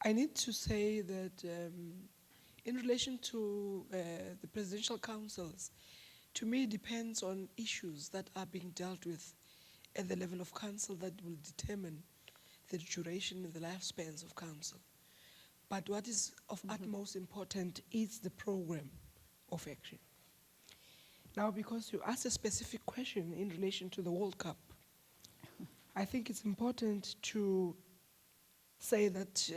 I need to say that in relation to the presidential councils, to me it depends on issues that are being dealt with at the level of council that will determine the duration and the lifespans of council. But what is of utmost important is the program of action. Now, because you asked a specific question in relation to the World Cup, I think it's important to say that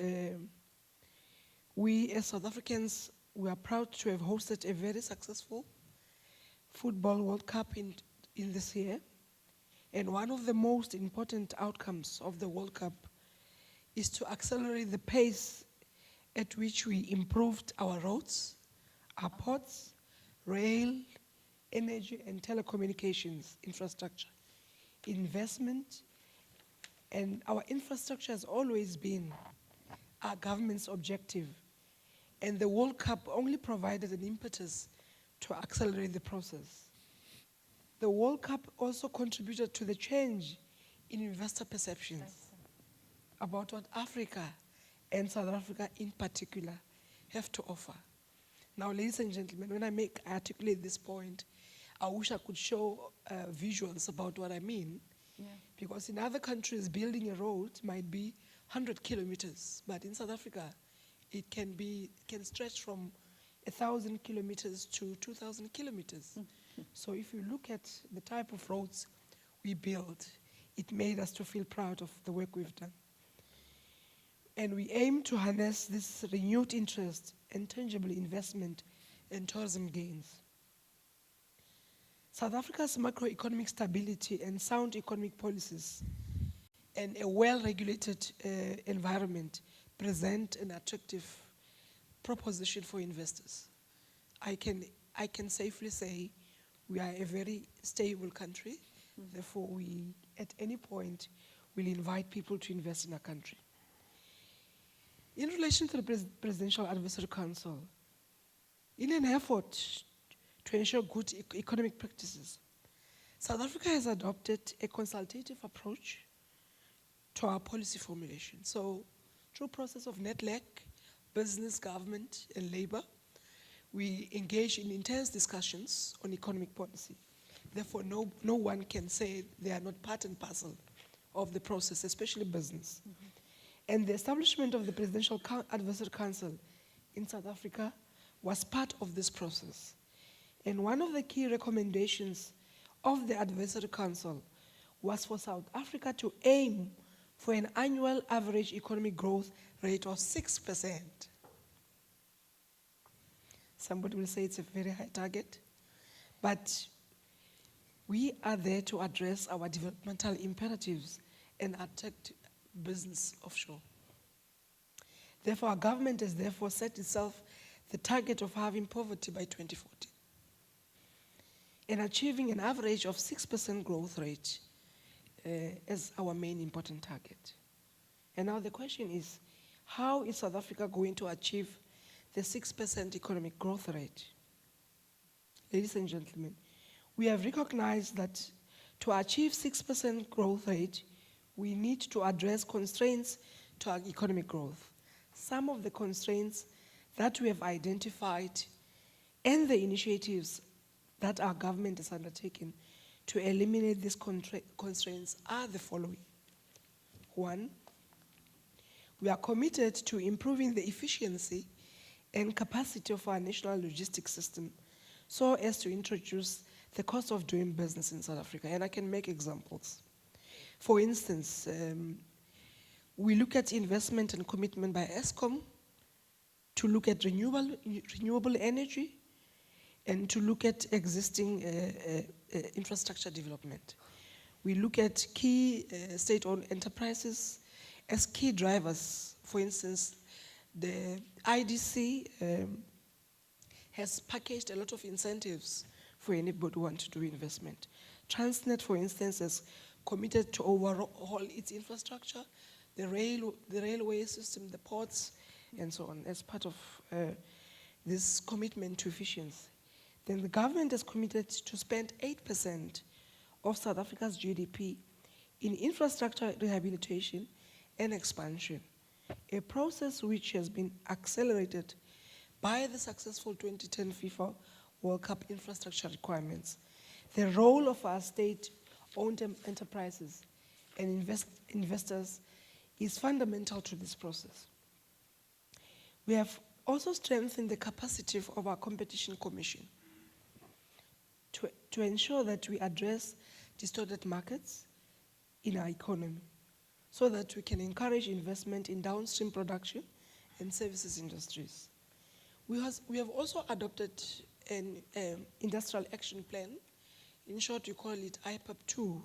we as South Africans, we are proud to have hosted a very successful Football World Cup in this year. And one of the most important outcomes of the World Cup is to accelerate the pace at which we improved our roads, our ports, rail, energy and telecommunications infrastructure, investment, and our infrastructure has always been our government's objective. And the World Cup only provided an impetus to accelerate the process. The World Cup also contributed to the change in investor perceptions about what Africa and South Africa in particular have to offer. Now, ladies and gentlemen, when I articulate this point, I wish I could show visuals about what I mean. Yeah. Because in other countries, building a road might be 100 kilometers, but in South Africa, it can stretch from 1,000 kilometers to 2,000 kilometers. So if you look at the type of roads we built, it made us to feel proud of the work we've done. And we aim to harness this renewed interest and tangible investment and tourism gains. South Africa's macroeconomic stability and sound economic policies and a well-regulated environment present an attractive proposition for investors. I can safely say we are a very stable country. Therefore, we, at any point, will invite people to invest in our country. In relation to the Presidential Advisory Council, in an effort to ensure good economic practices, South Africa has adopted a consultative approach to our policy formulation. So, through process of network, business, government, and labor, we engage in intense discussions on economic policy. Therefore, no one can say they are not part and parcel of the process, especially business. And the establishment of the Presidential Advisory Council in South Africa was part of this process. And one of the key recommendations of the Advisory Council was for South Africa to aim for an annual average economic growth rate of 6%. Somebody will say it's a very high target, but we are there to address our developmental imperatives and attract business offshore. Therefore, our government has therefore set itself the target of having poverty by 2040 and achieving an average of 6% growth rate as our main important target. And now the question is, how is South Africa going to achieve the 6% economic growth rate? Ladies and gentlemen, we have recognized that to achieve 6% growth rate, we need to address constraints to our economic growth. Some of the constraints that we have identified and the initiatives that our government has undertaken to eliminate these constraints are the following. One, we are committed to improving the efficiency and capacity of our national logistics system so as to introduce the cost of doing business in South Africa. And I can make examples. For instance, we look at investment and commitment by Eskom to look at renewable energy and to look at existing infrastructure development. We look at key state-owned enterprises as key drivers. For instance, the IDC has packaged a lot of incentives for anybody who wants to do investment. Transnet, for instance, has committed to overhaul its infrastructure, the railway system, the ports, and so on, as part of this commitment to efficiency. Then the government has committed to spend 8% of South Africa's GDP in infrastructure rehabilitation and expansion. a process which has been accelerated by the successful 2010 FIFA World Cup infrastructure requirements. The role of our state-owned enterprises and investors is fundamental to this process. We have also strengthened the capacity of our competition commission to ensure that we address distorted markets in our economy so that we can encourage investment in downstream production and services industries. We have also adopted an industrial action plan, in short we call it IPAP 2,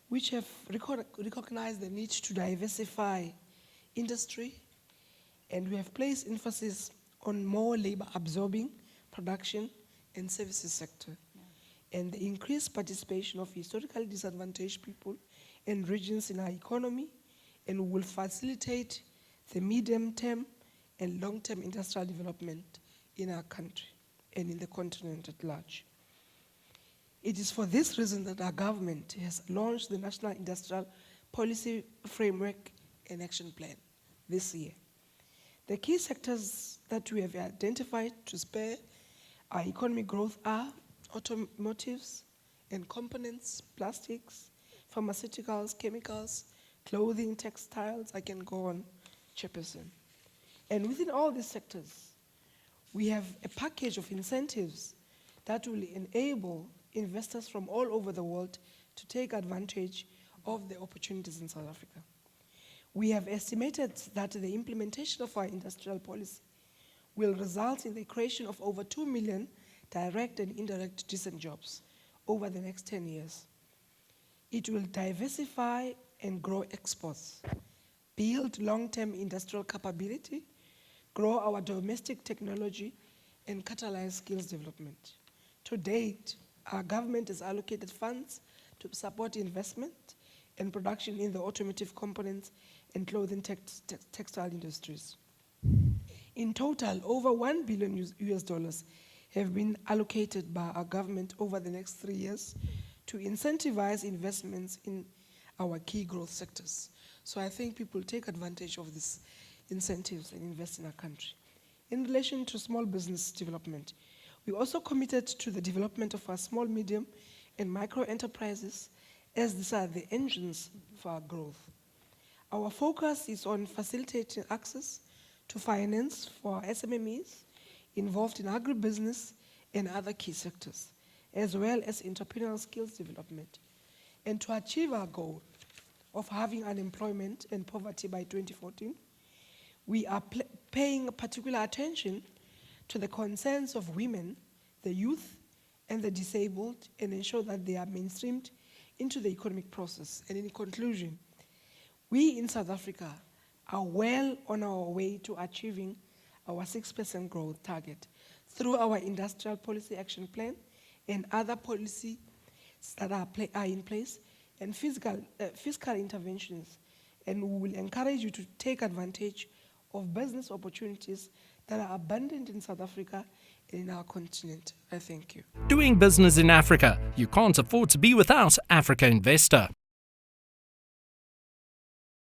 which have recognized the need to diversify industry, and we have placed emphasis on more labor-absorbing production and services sector, and the increased participation of historically disadvantaged people and regions in our economy, and will facilitate the medium-term and long-term industrial development in our country and in the continent at large. It is for this reason that our government has launched the National Industrial Policy Framework and Action Plan this year. The key sectors that we have identified to spur our economic growth are automotives and components, plastics, pharmaceuticals, chemicals, clothing, textiles, I can go on, Chairperson. And within all these sectors, we have a package of incentives that will enable investors from all over the world to take advantage of the opportunities in South Africa. We have estimated that the implementation of our industrial policy will result in the creation of over 2 million direct and indirect decent jobs over the next 10 years. It will diversify and grow exports, build long-term industrial capability, grow our domestic technology, and catalyze skills development. To date, our government has allocated funds to support investment and production in the automotive components and clothing textile industries. In total, over $1 billion US have been allocated by our government over the next 3 years to incentivize investments in our key growth sectors. So I think people take advantage of these incentives and invest in our country. In relation to small business development, we also committed to the development of our small, medium, and micro enterprises, as these are the engines for our growth. Our focus is on facilitating access to finance for our SMMEs involved in agribusiness and other key sectors, as well as entrepreneurial skills development. And to achieve our goal of having unemployment and poverty by 2014, we are paying particular attention to the concerns of women, the youth, and the disabled, and ensure that they are mainstreamed into the economic process. And in conclusion, we in South Africa are well on our way to achieving our 6% growth target through our industrial policy action plan and other policies that are in place, and fiscal interventions. And we will encourage you to take advantage of business opportunities that are abundant in South Africa and in our continent. I thank you. Doing business in Africa. You can't afford to be without Africa Investor.